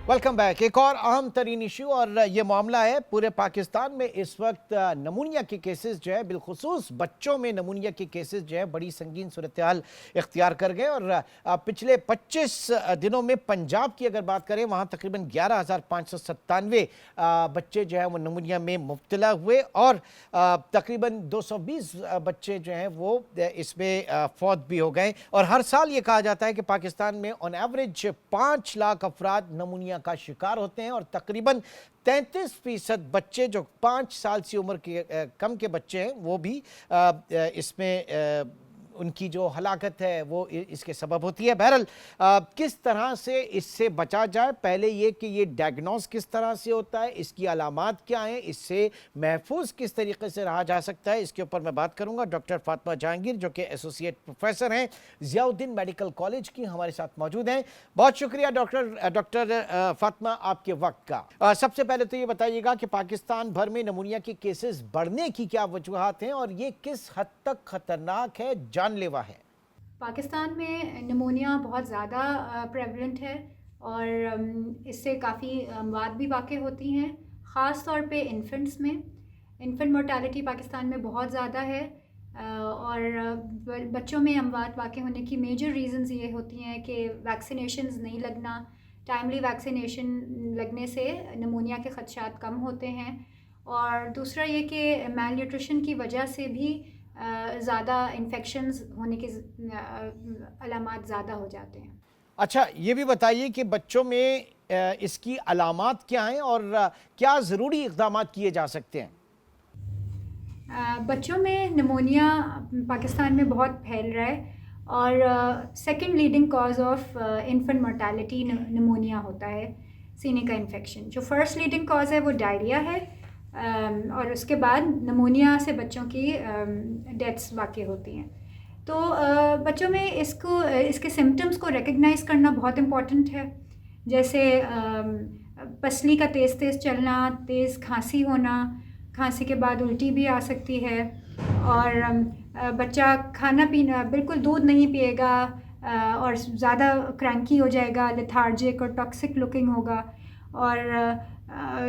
Welcome back. एक और अहम तरीन इशू और ये मामला है पूरे पाकिस्तान में इस वक्त नमूनिया के केसेस जो है, बिलखुसूस बच्चों में नमूनिया के केसेस जो है बड़ी संगीन सूरत हाल इख्तियार कर गए। और पिछले 25 दिनों में पंजाब की अगर बात करें, वहाँ तकरीबन 11,597 बच्चे जो है वो नमूनिया में मुब्तला हुए और तकरीबन 220 बच्चे जो हैं वो इसमें फौत भी हो गए। और हर साल ये कहा जाता है कि पाकिस्तान में ऑन एवरेज 5 लाख अफराद नमूनिया का शिकार होते हैं और तकरीबन 33% बच्चे जो 5 साल से उम्र के कम के बच्चे हैं वो भी इसमें उनकी जो हलाकत है वो इसके सबब होती है। बहरहाल किस तरह से इससे बचा जाए, पहले ये कि ये डायग्नोस किस तरह से होता है, इसकी अलामात क्या हैं, इससे महफूज किस तरीके से रहा जा सकता है, इसके ऊपर मैं बात करूंगा। डॉक्टर फातिमा जहांगीर जो कि एसोसिएट प्रोफेसर हैं ज़ियाउद्दीन मेडिकल कॉलेज की, हमारे साथ मौजूद हैं। बहुत शुक्रिया डॉक्टर फातिमा आपके वक्त का। सबसे पहले तो ये बताइएगा कि पाकिस्तान भर में नमूनिया के केसेस बढ़ने की क्या वजूहात हैं और ये किस हद तक खतरनाक है, जानलेवा है। पाकिस्तान में निमोनिया बहुत ज़्यादा प्रेवलेंट है और इससे काफ़ी अमवात भी वाक़ई होती हैं, ख़ास तौर पे इन्फेंट्स में। इन्फेंट मोर्टालिटी पाकिस्तान में बहुत ज़्यादा है और बच्चों में अमवात वाक़ई होने की मेजर रीज़न्स ये होती हैं कि वैक्सीनेशंस नहीं लगना। टाइमली वैक्सीनेशन लगने से निमोनिया के ख़दशात कम होते हैं और दूसरा ये कि मैल न्यूट्रिशन की वजह से भी ज़्यादा इन्फेक्शंस होने के अलामात ज़्यादा हो जाते हैं। अच्छा, ये भी बताइए कि बच्चों में इसकी अलामात क्या हैं और क्या ज़रूरी इक़दाम किए जा सकते हैं। बच्चों में निमोनिया पाकिस्तान में बहुत फैल रहा है और second leading cause of infant mortality pneumonia होता है, सीने का इन्फेक्शन। जो फर्स्ट लीडिंग कॉज है वो डायरिया है और उसके बाद नमूनिया से बच्चों की डेथ्स वाक़ई होती हैं। तो बच्चों में इसके सिम्टम्स को रिकग्नाइज़ करना बहुत इम्पॉर्टेंट है, जैसे पसली का तेज़ तेज़ चलना, तेज़ खांसी होना, खांसी के बाद उल्टी भी आ सकती है और बच्चा खाना पीना बिल्कुल दूध नहीं पिएगा और ज़्यादा क्रैंकी हो जाएगा, लेथार्जिक और टॉक्सिक लुकिंग होगा और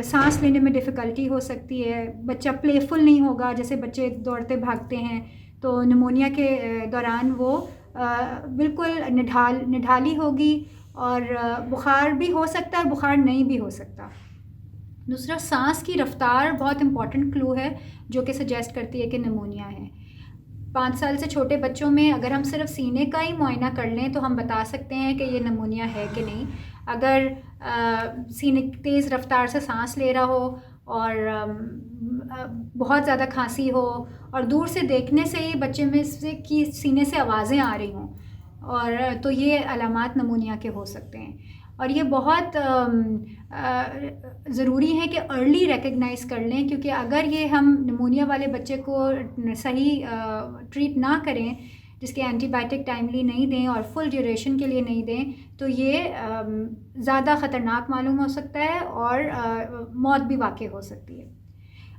सांस लेने में डिफ़िकल्टी हो सकती है। बच्चा प्लेफुल नहीं होगा, जैसे बच्चे दौड़ते भागते हैं तो निमोनिया के दौरान वो बिल्कुल निढाली होगी और बुखार भी हो सकता है, बुखार नहीं भी हो सकता। दूसरा, सांस की रफ़्तार बहुत इम्पॉर्टेंट क्लू है जो कि सजेस्ट करती है कि निमोनिया है। 5 साल से छोटे बच्चों में अगर हम सिर्फ सीने का ही मुआयना कर लें तो हम बता सकते हैं कि ये निमोनिया है कि नहीं। अगर सीने तेज़ रफ़्तार से सांस ले रहा हो और बहुत ज़्यादा खांसी हो और दूर से देखने से ही बच्चे में से कि सीने से आवाज़ें आ रही हों और तो ये अलामात निमोनिया के हो सकते हैं। और ये बहुत ज़रूरी है कि अर्ली रिकग्नाइज़ कर लें, क्योंकि अगर ये हम निमोनिया वाले बच्चे को सही ट्रीट ना करें, जिसके एंटीबायोटिक टाइमली नहीं दें और फुल ड्यूरेशन के लिए नहीं दें, तो ये ज़्यादा ख़तरनाक मालूम हो सकता है और मौत भी वाक़ई हो सकती है।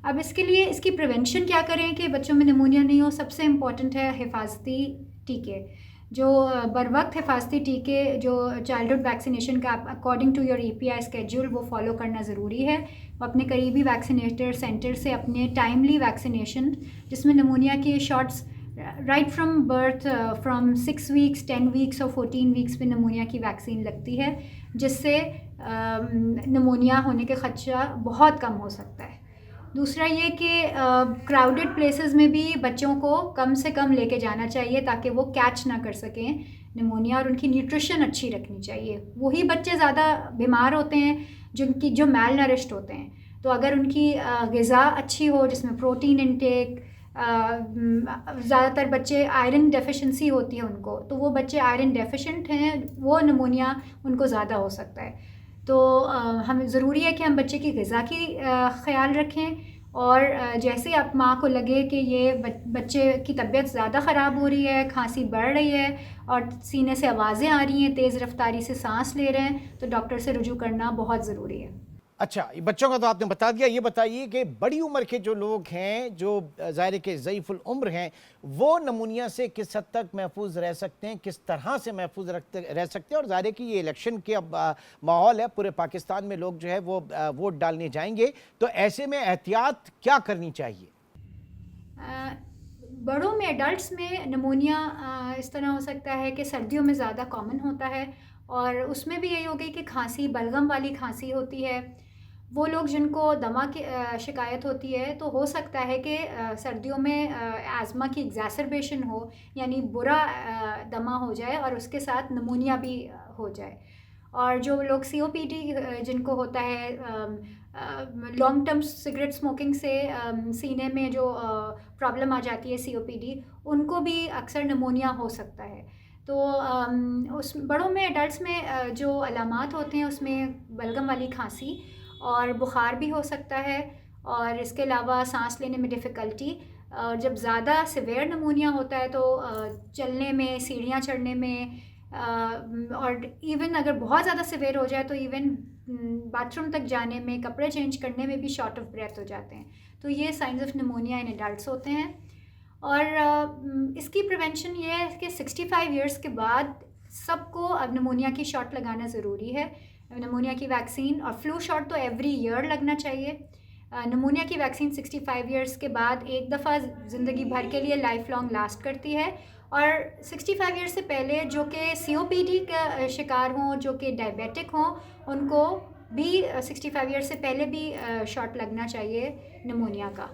अब इसके लिए इसकी प्रिवेंशन क्या करें कि बच्चों में निमोनिया नहीं हो। सबसे इम्पॉर्टेंट है हिफाजती टीके। जो बर वक्त हिफाजती टीके जो चाइल्डहुड वैक्सीनेशन का according to your EPI schedule वो फॉलो करना ज़रूरी है। वो अपने करीबी वैक्सीनेटर सेंटर से अपने टाइमली वैक्सीनेशन, जिसमें निमोनिया के shots right from birth, from 6 weeks, 10 weeks और 14 वीक्स पे निमोनिया की वैक्सीन लगती है, जिससे निमोनिया होने के खदशा बहुत कम हो सकता है। दूसरा ये कि क्राउडेड प्लेसेस में भी बच्चों को कम से कम लेके जाना चाहिए ताकि वो कैच ना कर सकें निमोनिया, और उनकी न्यूट्रिशन अच्छी रखनी चाहिए। वही बच्चे ज़्यादा बीमार होते हैं जो मैल नरिश्ड होते हैं। तो अगर उनकी ग़िज़ा अच्छी हो जिसमें प्रोटीन इंटेक, ज़्यादातर बच्चे आयरन डेफिशिएंसी होती है उनको, तो वो बच्चे आयरन डेफिशिएंट हैं, वो निमोनिया उनको ज़्यादा हो सकता है। तो हमें ज़रूरी है कि हम बच्चे की ग़िज़ा की ख़्याल रखें और जैसे आप माँ को लगे कि ये बच्चे की तबीयत ज़्यादा ख़राब हो रही है, खांसी बढ़ रही है और सीने से आवाज़ें आ रही हैं, तेज़ रफ्तारी से सांस ले रहे हैं, तो डॉक्टर से रुजू करना बहुत ज़रूरी है। अच्छा, ये बच्चों का तो आपने बता दिया। ये बताइए कि बड़ी उम्र के जो लोग हैं, जो ज़ाहिर है कि ज़ईफ़ुल उम्र हैं, वो नमूनिया से किस हद तक महफूज रह सकते हैं, किस तरह से महफूज रह सकते हैं? और ज़ाहिर है कि ये इलेक्शन के अब माहौल है, पूरे पाकिस्तान में लोग जो है वो वोट डालने जाएंगे, तो ऐसे में एहतियात क्या करनी चाहिए? अ, बड़ों में एडल्ट्स में नमूनिया इस तरह हो सकता है कि सर्दियों में ज़्यादा कॉमन होता है और उसमें भी यही हो गई कि खांसी, बलगम वाली खांसी होती है। वो लोग जिनको दमा की शिकायत होती है, तो हो सकता है कि सर्दियों में एज़मा की एग्ज़ैसरबेशन हो, यानी बुरा दमा हो जाए और उसके साथ नमूनिया भी हो जाए। और जो लोग सीओपीडी जिनको होता है, लॉन्ग टर्म सिगरेट स्मोकिंग से सीने में जो प्रॉब्लम आ जाती है सीओपीडी, उनको भी अक्सर नमूनिया हो सकता है। तो उस बड़ों में एडल्ट्स में जो अलामात होते हैं उसमें बलगम वाली खांसी और बुखार भी हो सकता है, और इसके अलावा सांस लेने में डिफ़िकल्टी। जब ज़्यादा सिवियर नमूनिया होता है तो चलने में, सीढ़ियाँ चढ़ने में, और इवन अगर बहुत ज़्यादा सिवियर हो जाए तो इवन बाथरूम तक जाने में, कपड़े चेंज करने में भी शॉर्ट ऑफ ब्रेथ हो जाते हैं। तो ये science of pneumonia in adults होते हैं। और इसकी प्रिवेंशन ये है कि 65 इयर्स के बाद सबको अब निमोनिया की शॉट लगाना ज़रूरी है। निमोनिया की वैक्सीन और फ्लू शॉट तो एवरी ईयर लगना चाहिए। निमोनिया की वैक्सीन 65 इयर्स के बाद एक दफ़ा ज़िंदगी भर के लिए लाइफ लॉन्ग लास्ट करती है। और 65 ईयर्स से पहले जो कि सीओपीडी का शिकार हों, जो कि डायबिटिक हों, उनको भी 65 ईयर्स से पहले भी शॉट लगना चाहिए निमोनिया का।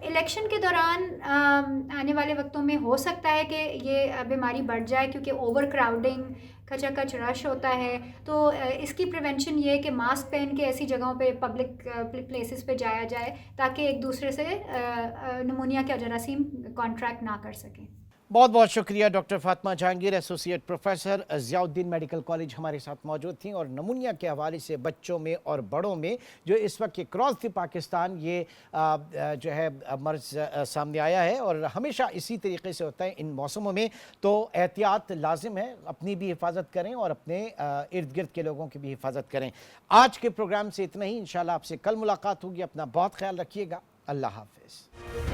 इलेक्शन के दौरान आने वाले वक्तों में हो सकता है कि ये बीमारी बढ़ जाए, क्योंकि ओवर क्राउडिंग, खचाखच रश होता है। तो इसकी प्रिवेंशन ये है कि मास्क पहन के ऐसी जगहों पे, पब्लिक प्लेसेस पे जाया जाए ताकि एक दूसरे से निमोनिया का जरासीम कॉन्ट्रैक्ट ना कर सकें। बहुत बहुत शुक्रिया doctor Fatima Jahangir, associate professor, Ziauddin medical college हमारे साथ मौजूद थी और नमूनिया के हवाले से बच्चों में और बड़ों में जो इस वक्त के क्रॉस द पाकिस्तान ये जो है मर्ज सामने आया है, और हमेशा इसी तरीके से होता है इन मौसमों में। तो एहतियात लाजिम है, अपनी भी हिफाजत करें और अपने इर्द गिर्द के लोगों की भी हिफाजत करें। आज के प्रोग्राम से इतना ही, इंशाल्लाह आपसे कल मुलाकात होगी। अपना बहुत ख्याल रखिएगा। अल्लाह हाफिज़।